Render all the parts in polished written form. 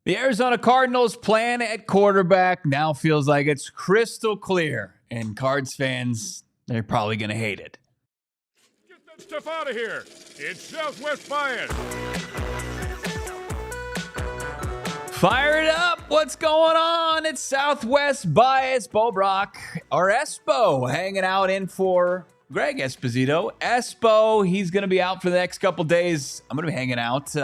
The Arizona Cardinals' plan at quarterback now feels like it's crystal clear, and Cards fans, they're probably going to hate it. Get that stuff out of here. It's Southwest Bias. Fire it up. What's going on? It's Southwest Bias. Bo Brock, or Espo, hanging out in for Greg Esposito. Espo, he's going to be out for the next couple days. I'm going to be hanging out.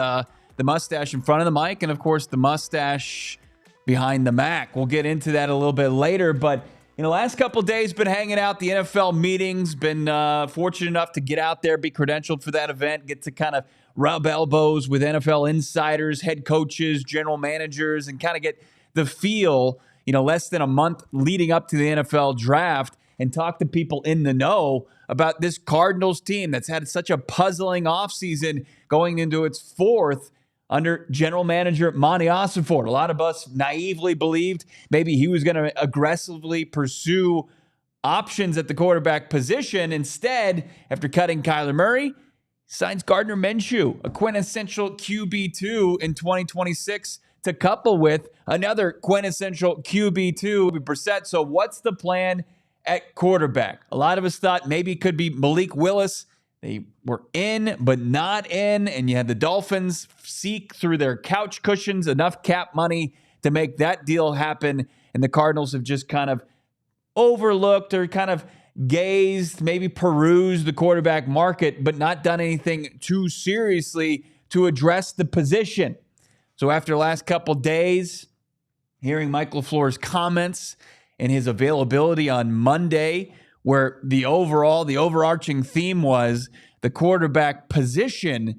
The mustache in front of the mic, and of course the mustache behind the Mac. We'll get into that a little bit later, but in the last couple of days, been hanging out the NFL meetings, been fortunate enough to get out there, be credentialed for that event, get to kind of rub elbows with NFL insiders, head coaches, general managers, and kind of get the feel, less than a month leading up to the NFL draft, and talk to people in the know about this Cardinals team that's had such a puzzling offseason going into its fourth under general manager Monty Ossenfort. A lot of us naively believed maybe he was going to aggressively pursue options at the quarterback position. Instead, after cutting Kyler Murray, signs Gardner Minshew, a quintessential QB2 in 2026, to couple with another quintessential QB2, Brissett. So what's the plan at quarterback? A lot of us thought maybe it could be Malik Willis. They were in, but not in, and you had the Dolphins seek through their couch cushions enough cap money to make that deal happen, and the Cardinals have just kind of overlooked or kind of gazed, maybe perused the quarterback market, but not done anything too seriously to address the position. So after the last couple days, hearing Michael LaFleur's comments and his availability on Monday, where the overarching theme was the quarterback position.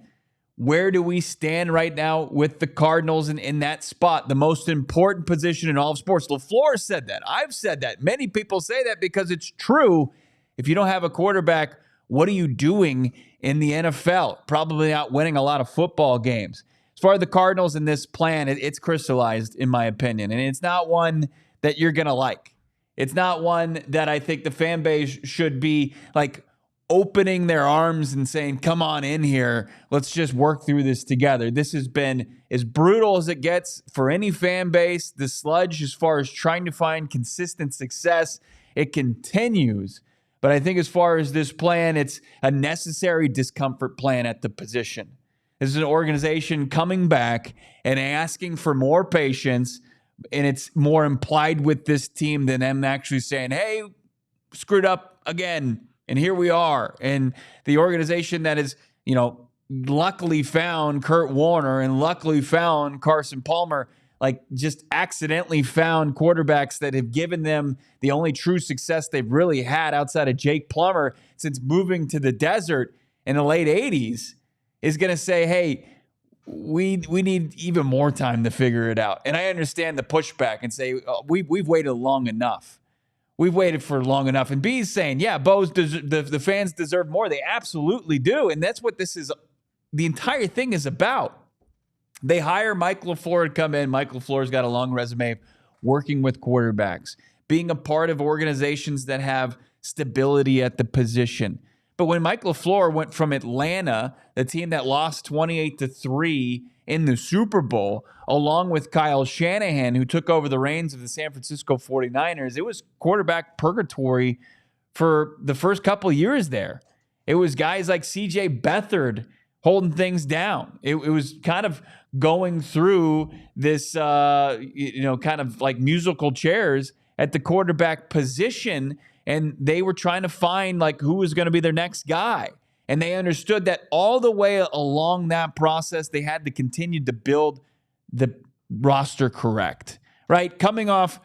Where do we stand right now with the Cardinals in that spot, the most important position in all of sports? LaFleur said that. I've said that. Many people say that because it's true. If you don't have a quarterback, what are you doing in the NFL? Probably not winning a lot of football games. As far as the Cardinals in this plan, it's crystallized, in my opinion, and it's not one that you're going to like. It's not one that I think the fan base should be like opening their arms and saying, come on in here. Let's just work through this together. This has been as brutal as it gets for any fan base. The sludge, as far as trying to find consistent success, it continues. But I think as far as this plan, it's a necessary discomfort plan at the position. This is an organization coming back and asking for more patience. And it's more implied with this team than them actually saying, hey, screwed up again, and here we are. And the organization that is, luckily found Kurt Warner and luckily found Carson Palmer, like just accidentally found quarterbacks that have given them the only true success they've really had outside of Jake Plummer since moving to the desert in the late 80s, is going to say, hey, we need even more time to figure it out. And I understand the pushback and say, we've waited long enough. We've waited for long enough. And B's saying, yeah, the fans deserve more. They absolutely do. And that's what this is. The entire thing is about. They hire Mike LaFleur to come in. Mike LaFleur's got a long resume of working with quarterbacks, being a part of organizations that have stability at the position. But when Mike LaFleur went from Atlanta, the team that lost 28-3 in the Super Bowl, along with Kyle Shanahan, who took over the reins of the San Francisco 49ers, it was quarterback purgatory for the first couple of years there. It was guys like C.J. Beathard holding things down. It was kind of going through this, kind of like musical chairs at the quarterback position. And they were trying to find like who was going to be their next guy. And they understood that all the way along that process, they had to continue to build the roster correct, right? Coming off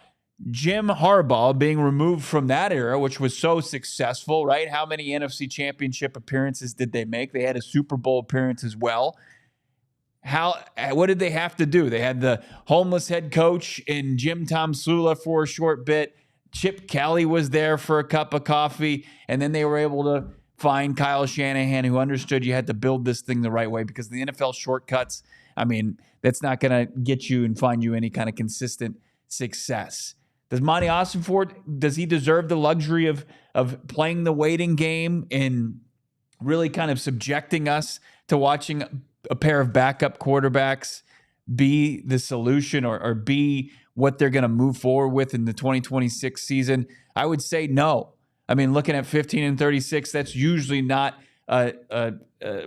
Jim Harbaugh being removed from that era, which was so successful, right? How many NFC Championship appearances did they make? They had a Super Bowl appearance as well. what did they have to do? They had the homeless head coach in Jim Tom Sula for a short bit. Chip Kelly was there for a cup of coffee, and then they were able to find Kyle Shanahan, who understood you had to build this thing the right way, because the NFL shortcuts, I mean, that's not going to get you and find you any kind of consistent success. Does Monty Ossenfort, does he deserve the luxury of playing the waiting game and really kind of subjecting us to watching a pair of backup quarterbacks be the solution or be what they're going to move forward with in the 2026 season? I would say no. I mean, looking at 15-36, that's usually not a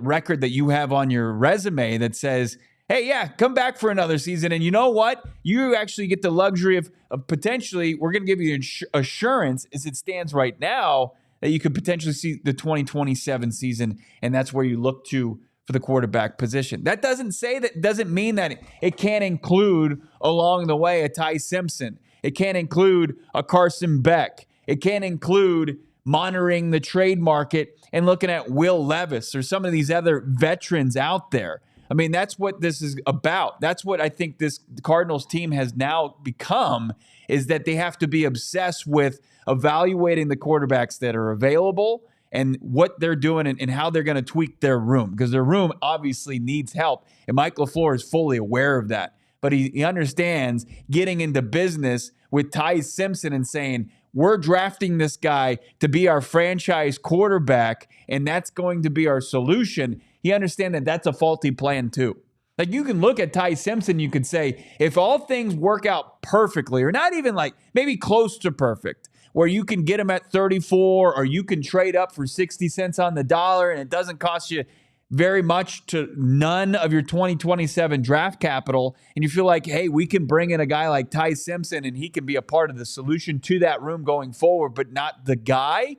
record that you have on your resume that says, hey, yeah, come back for another season. And you know what? You actually get the luxury of potentially, we're going to give you assurance as it stands right now that you could potentially see the 2027 season, and that's where you look to for the quarterback position. That doesn't mean that it can't include along the way a Ty Simpson. It can't include a Carson Beck. It can't include monitoring the trade market and looking at Will Levis or some of these other veterans out there. I mean, that's what this is about. That's what I think this Cardinals team has now become, is that they have to be obsessed with evaluating the quarterbacks that are available and what they're doing and how they're going to tweak their room, because their room obviously needs help. And Mike LaFleur is fully aware of that. But he understands getting into business with Ty Simpson and saying, we're drafting this guy to be our franchise quarterback, and that's going to be our solution. He understands that that's a faulty plan too. Like, you can look at Ty Simpson, you could say, if all things work out perfectly, or not even like maybe close to perfect, where you can get him at 34, or you can trade up for 60 cents on the dollar and it doesn't cost you very much to none of your 2027 draft capital, and you feel like, hey, we can bring in a guy like Ty Simpson and he can be a part of the solution to that room going forward, but not the guy,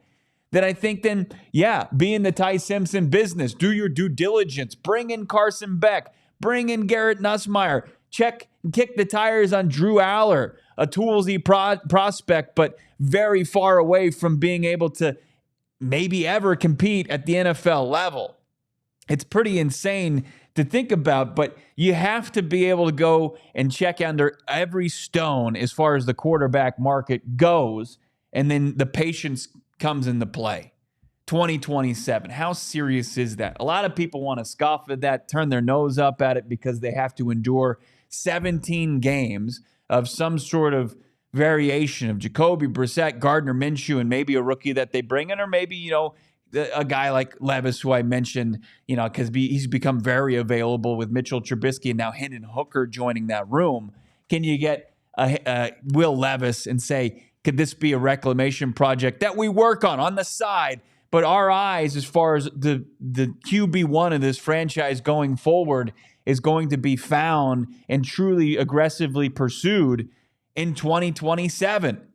then I think yeah, be in the Ty Simpson business. Do your due diligence. Bring in Carson Beck. Bring in Garrett Nussmeier. Kick the tires on Drew Aller, a toolsy prospect, but very far away from being able to maybe ever compete at the NFL level. It's pretty insane to think about, but you have to be able to go and check under every stone as far as the quarterback market goes, and then the patience comes into play. 2027, how serious is that? A lot of people want to scoff at that, turn their nose up at it because they have to endure 17 games of some sort of variation of Jacoby Brissett, Gardner Minshew, and maybe a rookie that they bring in, or maybe, a guy like Levis, who I mentioned, because he's become very available with Mitchell Trubisky and now Hendon Hooker joining that room. Can you get Will Levis and say, could this be a reclamation project that we work on the side? But our eyes, as far as the QB1 of this franchise going forward, is going to be found and truly aggressively pursued in 2027.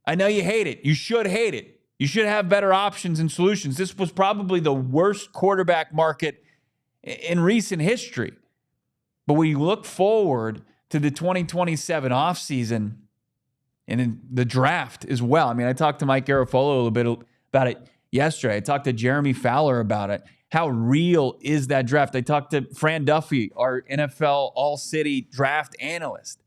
I know you hate it. You should hate it. You should have better options and solutions. This was probably the worst quarterback market in recent history. But when you look forward to the 2027 offseason and in the draft as well, I mean, I talked to Mike Garafolo a little bit about it yesterday. I talked to Jeremy Fowler about it. How real is that draft? I talked to Fran Duffy, our NFL All-City draft analyst.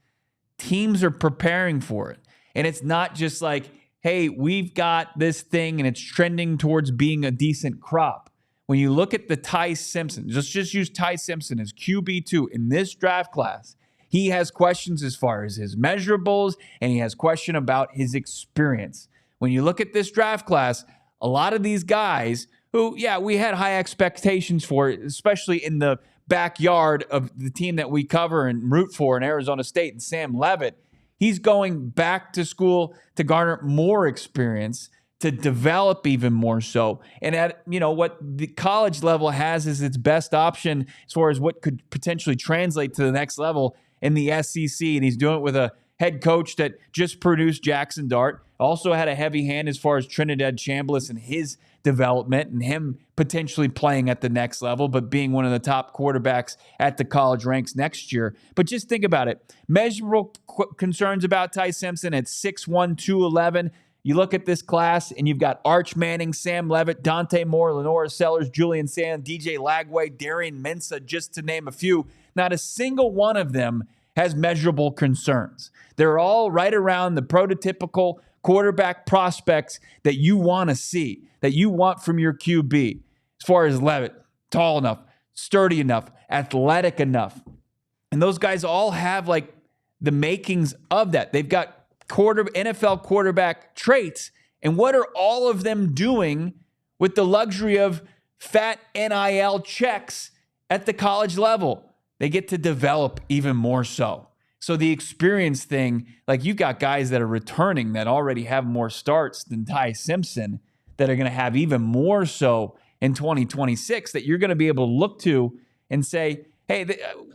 Teams are preparing for it. And it's not just like, hey, we've got this thing and it's trending towards being a decent crop. When you look at the Ty Simpson, just use Ty Simpson as QB2 in this draft class, he has questions as far as his measurables, and he has question about his experience. When you look at this draft class, a lot of these guys who, yeah, we had high expectations for, especially in the backyard of the team that we cover and root for in Arizona State, and Sam Levitt, he's going back to school to garner more experience, to develop even more so. And at, what the college level has as its best option as far as what could potentially translate to the next level in the SEC. And he's doing it with a head coach that just produced Jackson Dart, also had a heavy hand as far as Trinidad Chambliss and his development and him potentially playing at the next level, but being one of the top quarterbacks at the college ranks next year. But just think about it. Measurable concerns about Ty Simpson at 6'1", 211. You look at this class, and you've got Arch Manning, Sam Levitt, Dante Moore, Lenora Sellers, Julian Sand, DJ Lagway, Darian Mensah, just to name a few. Not a single one of them has measurable concerns. They're all right around the prototypical quarterback prospects that you want to see, that you want from your QB. As far as Levitt, tall enough, sturdy enough, athletic enough. And those guys all have like the makings of that. They've got NFL quarterback traits. And what are all of them doing with the luxury of fat NIL checks at the college level? They get to develop even more so. So the experience thing, like you've got guys that are returning that already have more starts than Ty Simpson that are going to have even more so in 2026 that you're going to be able to look to and say, hey,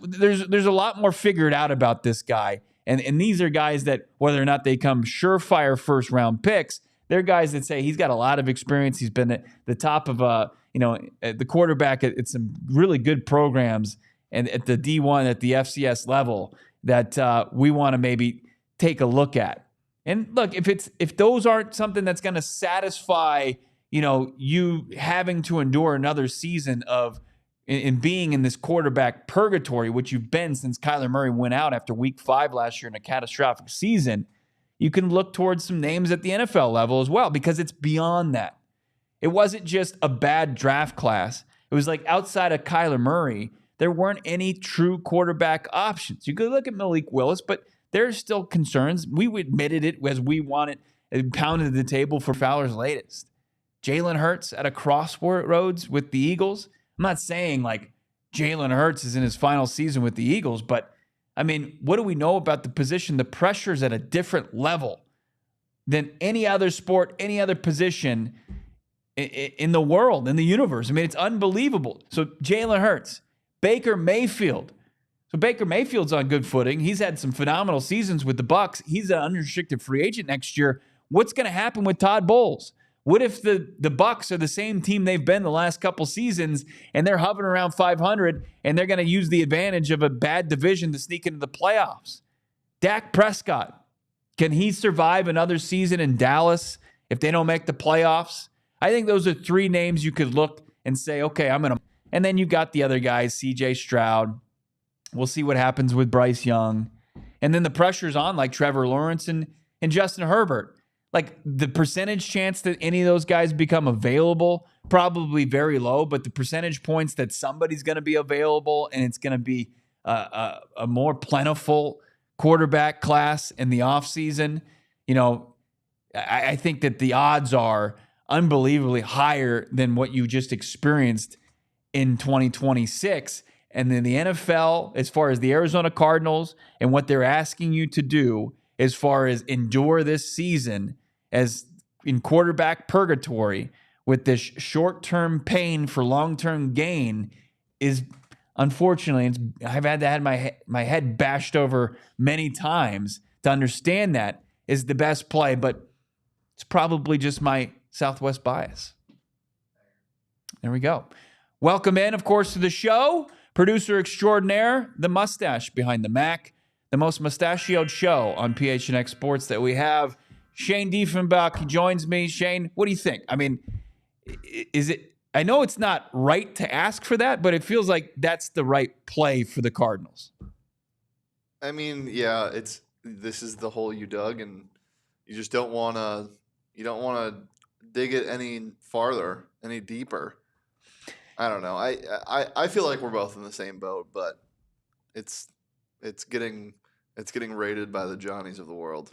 there's a lot more figured out about this guy. And these are guys that, whether or not they come surefire first-round picks, they're guys that say he's got a lot of experience. He's been at the top of, the quarterback at some really good programs and at the D1, at the FCS level that we want to maybe take a look at. And look, if those aren't something that's going to satisfy, you having to endure another season of in being in this quarterback purgatory, which you've been since Kyler Murray went out after week 5 last year in a catastrophic season, you can look towards some names at the NFL level as well, because it's beyond that. It wasn't just a bad draft class. It was like outside of Kyler Murray, there weren't any true quarterback options. You could look at Malik Willis, but there's still concerns. We admitted it as we wanted and pounded the table for Fowler's latest. Jalen Hurts at a crossroads with the Eagles. I'm not saying like Jalen Hurts is in his final season with the Eagles, but I mean, what do we know about the position? The pressure's at a different level than any other sport, any other position in the world, in the universe. I mean, it's unbelievable. So Jalen Hurts, Baker Mayfield. So Baker Mayfield's on good footing. He's had some phenomenal seasons with the Bucs. He's an unrestricted free agent next year. What's going to happen with Todd Bowles? What if the Bucs are the same team they've been the last couple seasons and they're hovering around 500 and they're going to use the advantage of a bad division to sneak into the playoffs? Dak Prescott, can he survive another season in Dallas if they don't make the playoffs? I think those are 3 names you could look and say, okay, I'm going to. And then you got the other guys, CJ Stroud. We'll see what happens with Bryce Young. And then the pressure's on like Trevor Lawrence and Justin Herbert. Like the percentage chance that any of those guys become available, probably very low, but the percentage points that somebody's going to be available and it's going to be a more plentiful quarterback class in the offseason, I think that the odds are unbelievably higher than what you just experienced in 2026. And then the NFL, as far as the Arizona Cardinals and what they're asking you to do as far as endure this season as in quarterback purgatory with this short-term pain for long-term gain is, unfortunately, I've had to have my head bashed over many times to understand that is the best play, but it's probably just my Southwest bias. There we go. Welcome in, of course, to the show. Producer extraordinaire, the mustache behind the Mac, the most mustachioed show on PHNX Sports that we have. Shane Diefenbach, he joins me. Shane, what do you think? I mean, is it? I know it's not right to ask for that, but it feels like that's the right play for the Cardinals. I mean, yeah, this is the hole you dug, and you just don't want to dig it any farther, any deeper. I don't know. I feel like we're both in the same boat, but it's getting rated by the Johnnies of the world.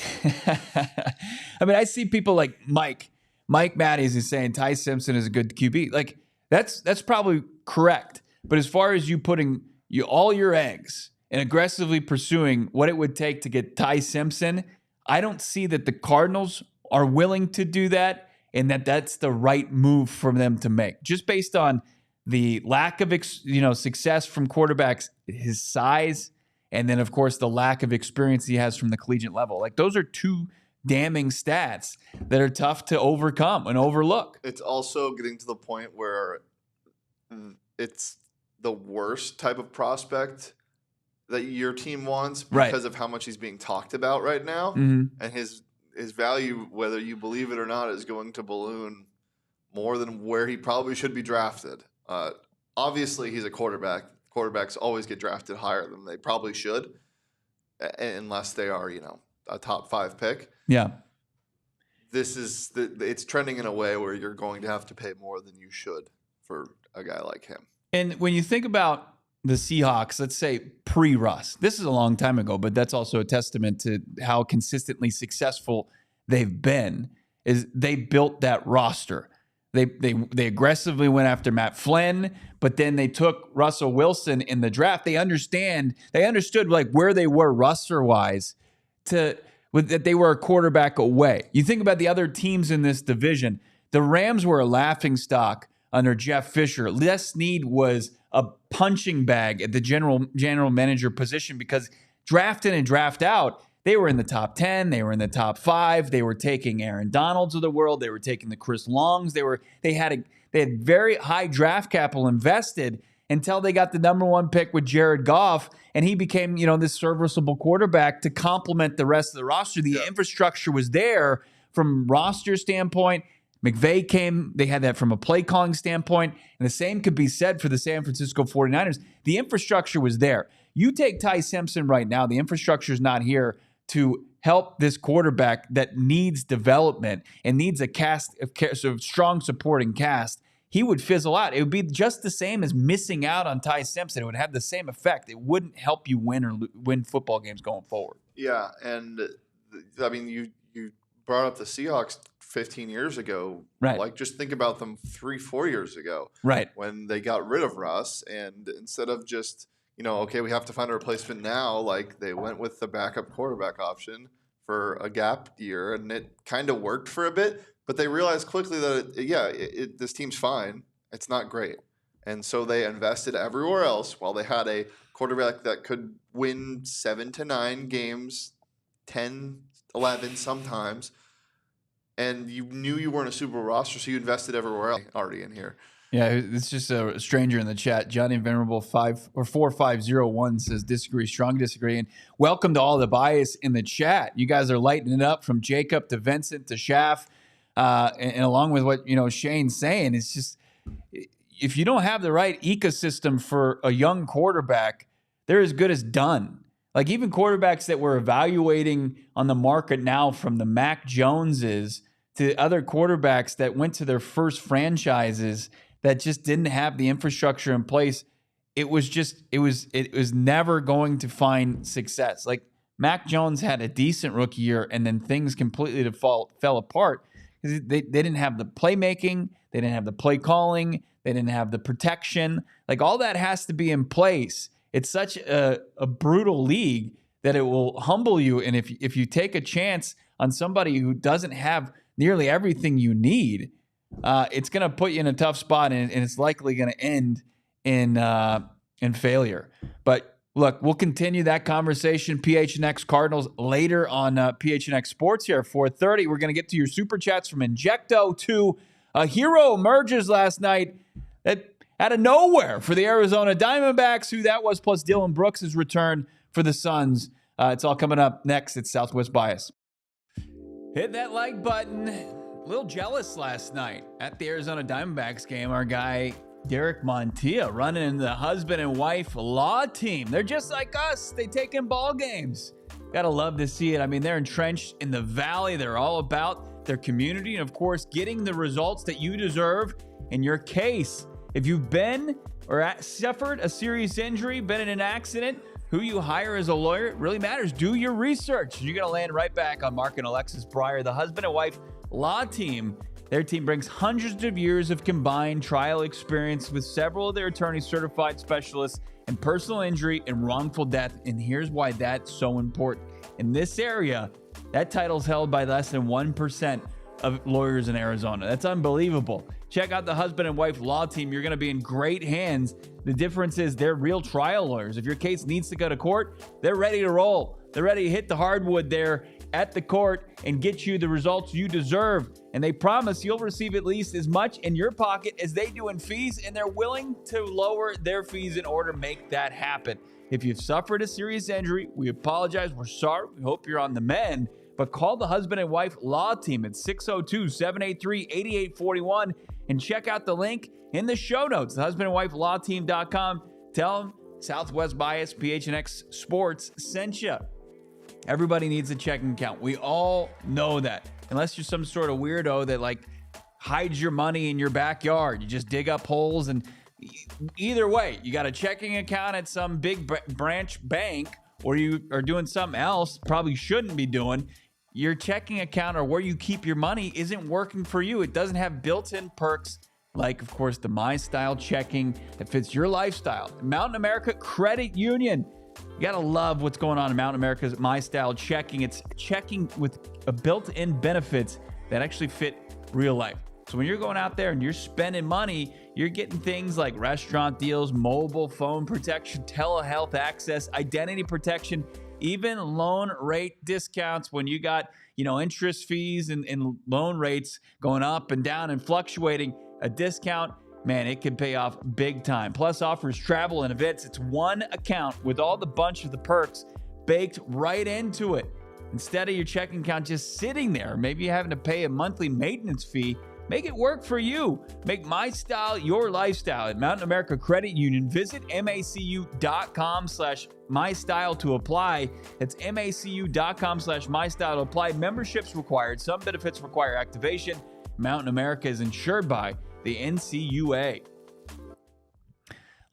I mean, I see people like Mike Matthews is saying Ty Simpson is a good QB. Like that's probably correct. But as far as you putting all your eggs and aggressively pursuing what it would take to get Ty Simpson, I don't see that the Cardinals are willing to do that and that's the right move for them to make. Just based on the lack of success from quarterbacks, his size, and then, of course, the lack of experience he has from the collegiate level. Like, those are 2 damning stats that are tough to overcome and overlook. It's also getting to the point where it's the worst type of prospect that your team wants because of how much he's being talked about right now. Mm-hmm. And his value, whether you believe it or not, is going to balloon more than where he probably should be drafted. Obviously, he's a quarterback. Quarterbacks always get drafted higher than they probably should, unless they are, a top 5 pick. Yeah. It's trending in a way where you're going to have to pay more than you should for a guy like him. And when you think about the Seahawks, let's say pre-Russ, this is a long time ago, but that's also a testament to how consistently successful they've been, is they built that roster. They aggressively went after Matt Flynn, but then they took Russell Wilson in the draft. They understood like where they were roster-wise that they were a quarterback away. You think about the other teams in this division. The Rams were a laughingstock under Jeff Fisher. Les Snead was a punching bag at the general manager position because draft in and draft out, they were in the top 10. They were in the top 5. They were taking Aaron Donalds of the world. They were taking the Chris Longs. They had very high draft capital invested until they got the number 1 pick with Jared Goff, and he became, this serviceable quarterback to complement the rest of the roster. The infrastructure was there from roster standpoint. McVay came, they had that from a play calling standpoint, and the same could be said for the San Francisco 49ers. The infrastructure was there. You take Ty Simpson right now, the infrastructure is not here to help this quarterback that needs development and needs a strong supporting cast. He would fizzle out. It would be just the same as missing out on Ty Simpson. It would have the same effect. It wouldn't help you win football games going forward. Yeah, and I mean, you brought up the Seahawks 15 years ago. Right. Like, just think about them 3-4 years ago. Right. When they got rid of Russ, and instead of just, okay, we have to find a replacement now, like they went with the backup quarterback option for a gap year, and it kind of worked for a bit, but they realized quickly that, this team's fine. It's not great. And so they invested everywhere else while they had a quarterback that could win 7 to 9 games, 10, 11 sometimes, and you knew you weren't a Super Bowl roster, so you invested everywhere else. Already in here. Yeah, it's just a stranger in the chat. Johnny Venerable 4501 says disagree, strong disagree. And welcome to all the bias in the chat. You guys are lighting it up from Jacob to Vincent to Schaff. And along with what Shane's saying, it's just if you don't have the right ecosystem for a young quarterback, they're as good as done. Like even quarterbacks that we're evaluating on the market now, from the Mac Joneses to other quarterbacks that went to their first franchises that just didn't have the infrastructure in place, it was never going to find success. Like Mac Jones had a decent rookie year, and then things completely fell apart because they didn't have the playmaking, they didn't have the play calling, they didn't have the protection. Like all that has to be in place. It's such a brutal league that it will humble you, and if you take a chance on somebody who doesn't have nearly everything you need, it's going to put you in a tough spot, and it's likely going to end in failure. But look, we'll continue that conversation. PHNX Cardinals later on PHNX Sports here at 4:30. We're going to get to your super chats from Injecto to a hero emerges last night out of nowhere for the Arizona Diamondbacks, who that was, plus Dillon Brooks' return for the Suns. It's all coming up next. It's Southwest Bias. Hit that like button. A little jealous last night at the Arizona Diamondbacks game. Our guy Derek Montilla running in the husband and wife law team. They're just like us. They take in ball games. Gotta love to see it. I mean, they're entrenched in the valley. They're all about their community and, of course, getting the results that you deserve in your case. If you've been or suffered a serious injury, been in an accident, who you hire as a lawyer really matters. Do your research. You're going to land right back on Mark and Alexis Breyer, the husband and wife law team. Their team brings hundreds of years of combined trial experience with several of their attorneys certified specialists in personal injury and wrongful death. And here's why that's so important. In this area, that title's held by less than 1% of lawyers in Arizona. That's unbelievable. Check out the husband and wife law team. You're going to be in great hands. The difference is they're real trial lawyers. If your case needs to go to court, they're ready to roll. They're ready to hit the hardwood there at the court and get you the results you deserve. And they promise you'll receive at least as much in your pocket as they do in fees, and they're willing to lower their fees in order to make that happen. If you've suffered a serious injury, we apologize. We're sorry. We hope you're on the mend. but call the husband and wife law team at 602-783-8841 and check out the link in the show notes, thehusbandandwifelawteam.com. Tell them Southwest Bias PHNX Sports sent you. Everybody needs a checking account. We all know that. Unless you're some sort of weirdo that like hides your money in your backyard. You just dig up holes, and either way, you got a checking account at some big branch bank, or you are doing something else probably shouldn't be doing. Your checking account or where you keep your money isn't working for you. It doesn't have built-in perks like, of course, the My Style checking that fits your lifestyle. Mountain America Credit Union. You got to love what's going on in Mountain America's My Style checking. It's checking with a built-in benefits that actually fit real life. So when you're going out there and you're spending money, you're getting things like restaurant deals, mobile phone protection, telehealth access, identity protection, even loan rate discounts when you got, interest fees and loan rates going up and down and fluctuating. A discount, man, it can pay off big time. Plus offers travel and events. It's one account with all the bunch of the perks baked right into it. Instead of your checking account just sitting there, maybe you're having to pay a monthly maintenance fee. Make it work for you. Make My Style your lifestyle at Mountain America Credit Union. Visit macu.com/mystyle to apply. That's macu.com/mystyle to apply. Memberships required. Some benefits require activation. Mountain America is insured by the NCUA.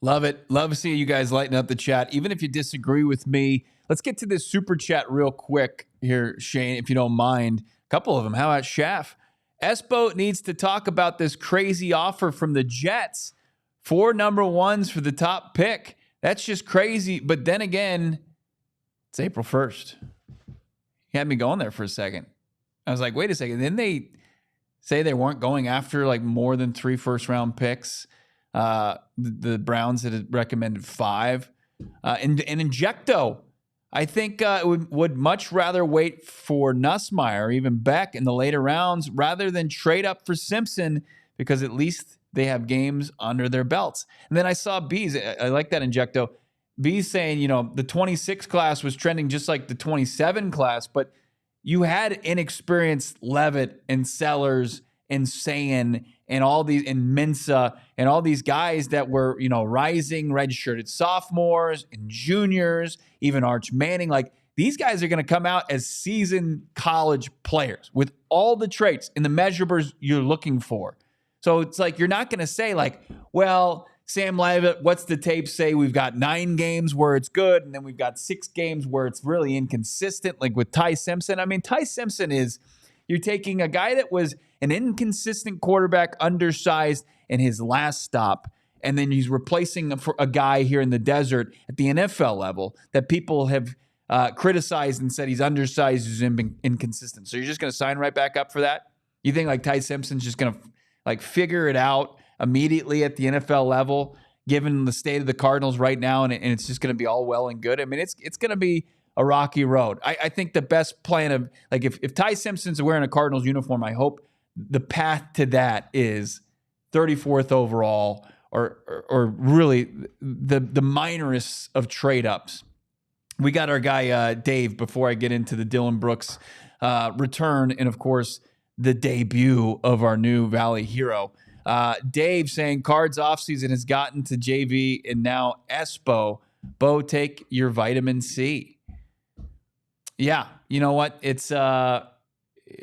Love it. Love seeing you guys lighten up the chat. Even if you disagree with me, let's get to this super chat real quick here, Shane, if you don't mind. A couple of them. How about Schaff? Espo needs to talk about this crazy offer from the Jets. 4 number ones for the top pick. That's just crazy. But then again, it's April 1st. He had me going there for a second. I was like, wait a second. Didn't they say they weren't going after like more than 3 first-round picks? The Browns had recommended 5. And Injecto, I think would much rather wait for Nussmeier or even Beck in the later rounds rather than trade up for Simpson, because at least they have games under their belts. And then I saw Bees. I like that, Injecto. Bees saying, the 26 class was trending just like the 27 class, but you had inexperienced Levitt and Sellers and Sayin and all these, and Mensa and all these guys that were, rising redshirted sophomores and juniors, even Arch Manning. Like, these guys are going to come out as seasoned college players with all the traits and the measurables you're looking for. So it's like, you're not going to say like, well, Sam Levitt, what's the tape say? We've got 9 games where it's good, and then we've got 6 games where it's really inconsistent, like with Ty Simpson. I mean, Ty Simpson is, you're taking a guy that was an inconsistent quarterback, undersized in his last stop, and then he's replacing a guy here in the desert at the NFL level that people have criticized and said he's undersized, he's inconsistent. So you're just going to sign right back up for that? You think like Ty Simpson's just going to like figure it out immediately at the NFL level, given the state of the Cardinals right now, and it's just going to be all well and good? I mean, it's going to be a rocky road. I think the best plan of, like, if Ty Simpson's wearing a Cardinals uniform, I hope the path to that is 34th overall, or really the minorest of trade ups. We got our guy Dave, before I get into the Dillon Brooks return, and of course the debut of our new Valley hero. Dave saying Cards offseason has gotten to JV and now Espo. Bo, take your vitamin C. Yeah, you know what? It's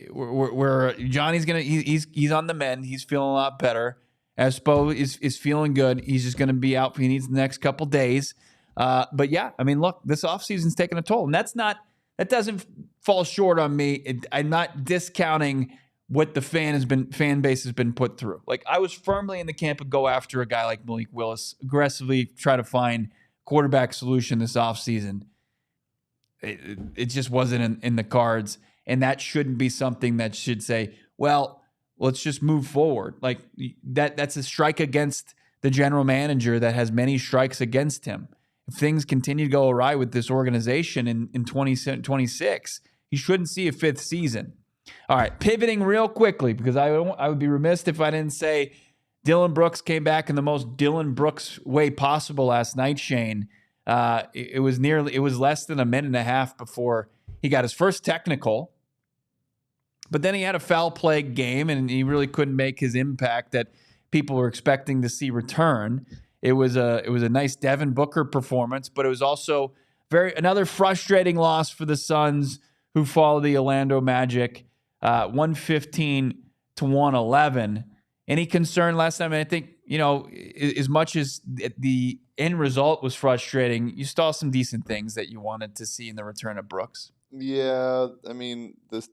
we're Johnny's gonna he's on the mend. He's feeling a lot better. Espo is feeling good. He's just gonna be out. He needs the next couple days. But yeah, I mean, look, this offseason's taking a toll, and that doesn't fall short on me. I'm not discounting what the fan base has been put through. Like, I was firmly in the camp of go after a guy like Malik Willis, aggressively try to find quarterback solution this offseason. It just wasn't in the cards, and that shouldn't be something that should say, well, let's just move forward. Like, that's a strike against the general manager that has many strikes against him. If things continue to go awry with this organization in 2026, he shouldn't see a 5th season. All right, pivoting real quickly, because I would be remiss if I didn't say Dillon Brooks came back in the most Dillon Brooks way possible last night, Shane. It was less than a minute and a half before he got his first technical, But then he had a foul-plagued game, and he really couldn't make his impact that people were expecting to see return. It was a nice Devin Booker performance, but it was also another frustrating loss for the Suns, who follow the Orlando Magic, 115-111. Any concern last time? And I think, as much as the end result was frustrating, you saw some decent things that you wanted to see in the return of Brooks. Yeah, I mean, the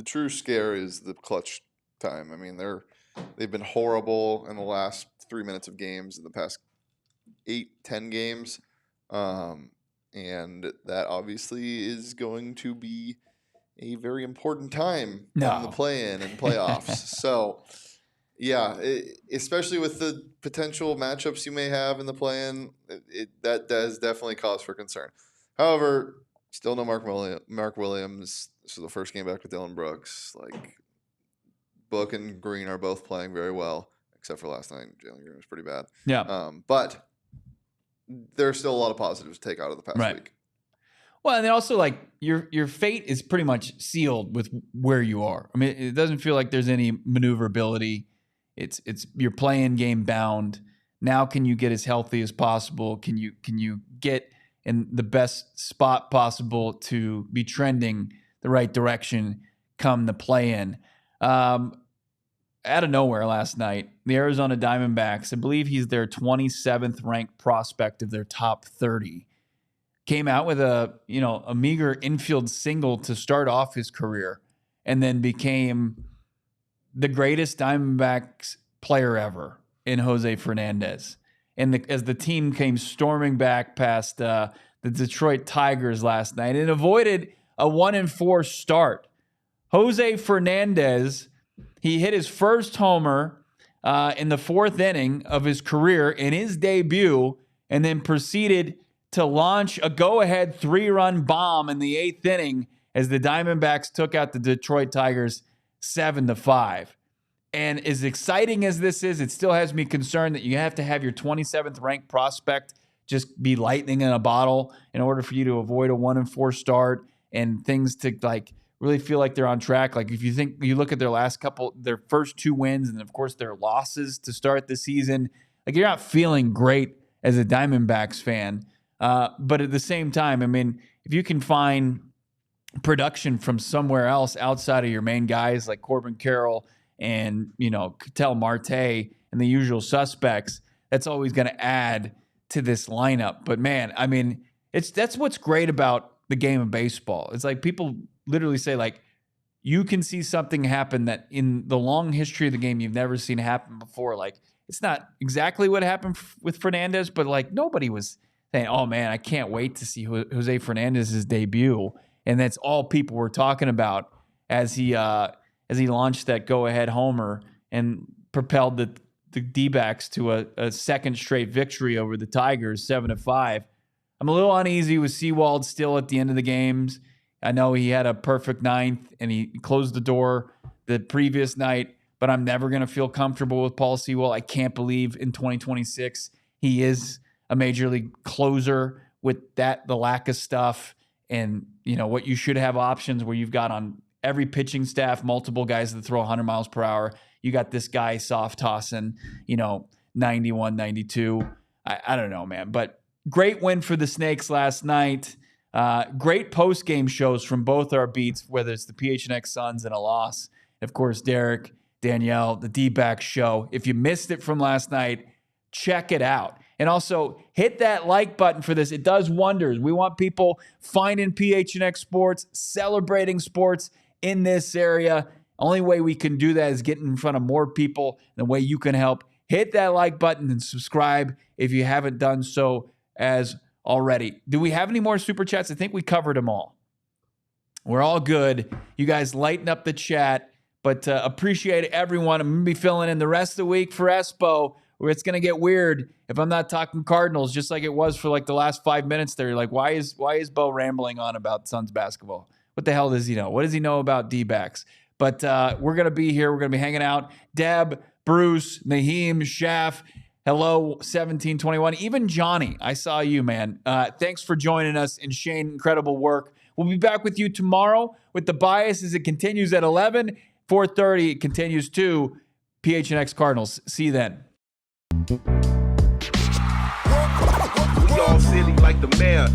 true scare is the clutch time. I mean, they've been horrible in the last 3 minutes of games in the past 8-10 games. And that obviously is going to be a very important time in the play-in and playoffs. So, yeah, especially with the potential matchups you may have in the play-in, that does definitely cause for concern. However, still no Mark Williams. This is the first game back with Dillon Brooks. Like, Book and Green are both playing very well, except for last night. Jalen Green was pretty bad. Yeah. But there's still a lot of positives to take out of the past week. Well, and then also, like, your fate is pretty much sealed with where you are. I mean, it doesn't feel like there's any maneuverability. It's you're playing game bound. Now, can you get as healthy as possible? Can you get in the best spot possible to be trending the right direction come the play-in? Out of nowhere last night, the Arizona Diamondbacks, I believe he's their 27th ranked prospect of their top 30, came out with a meager infield single to start off his career, and then became the greatest Diamondbacks player ever in Jose Fernandez. And as the team came storming back past the Detroit Tigers last night, it avoided a 1-4 start. Jose Fernandez, he hit his first homer in the 4th inning of his career in his debut, and then proceeded to launch a go-ahead 3-run bomb in the 8th inning as the Diamondbacks took out the Detroit Tigers 7-5. And as exciting as this is, it still has me concerned that you have to have your 27th ranked prospect just be lightning in a bottle in order for you to avoid a 1-4 start and things to really feel like they're on track. Like, if you look at their first 2 wins, and of course their losses to start the season, like, you're not feeling great as a Diamondbacks fan. But at the same time, I mean, if you can find production from somewhere else outside of your main guys like Corbin Carroll and, Ketel Marte and the usual suspects, that's always going to add to this lineup. But man, I mean, that's what's great about the game of baseball. It's like people literally say, like, you can see something happen that in the long history of the game you've never seen happen before. Like, it's not exactly what happened with Fernandez, but like, nobody was saying, oh man, I can't wait to see Jose Fernandez's debut. And that's all people were talking about as he launched that go-ahead homer and propelled the D-backs to a second straight victory over the Tigers, 7-5. I'm a little uneasy with Sewald still at the end of the games. I know he had a perfect 9th and he closed the door the previous night, but I'm never going to feel comfortable with Paul Sewald. I can't believe in 2026 he is a major league closer with the lack of stuff, and what you should have options where you've got on every pitching staff multiple guys that throw 100 miles per hour. You got this guy soft tossing 91, 92. I don't know, man, but great win for the Snakes last night. Great post-game shows from both our beats, whether it's the PHNX Suns and a loss. Of course, Derek, Danielle, the D-back show. If you missed it from last night, check it out. And also, hit that like button for this. It does wonders. We want people finding PHNX sports, celebrating sports in this area. Only way we can do that is getting in front of more people. The way you can help, hit that like button and subscribe if you haven't done so as already. Do we have any more super chats? I think we covered them all. We're all good. You guys lighten up the chat, but appreciate everyone. I'm going to be filling in the rest of the week for Espo, where it's going to get weird if I'm not talking Cardinals, just like it was for like the last 5 minutes there. You're like, why is Bo rambling on about Suns basketball? What the hell does he know? What does he know about D-backs? But we're going to be here. We're going to be hanging out. Deb, Bruce, Naheem, Shaf, Hello, 1721. Even Johnny, I saw you, man. Thanks for joining us. And Shane, incredible work. We'll be back with you tomorrow with the bias as it continues at 11. 4:30, it continues to PHNX Cardinals. See you then. We all silly like the mayor.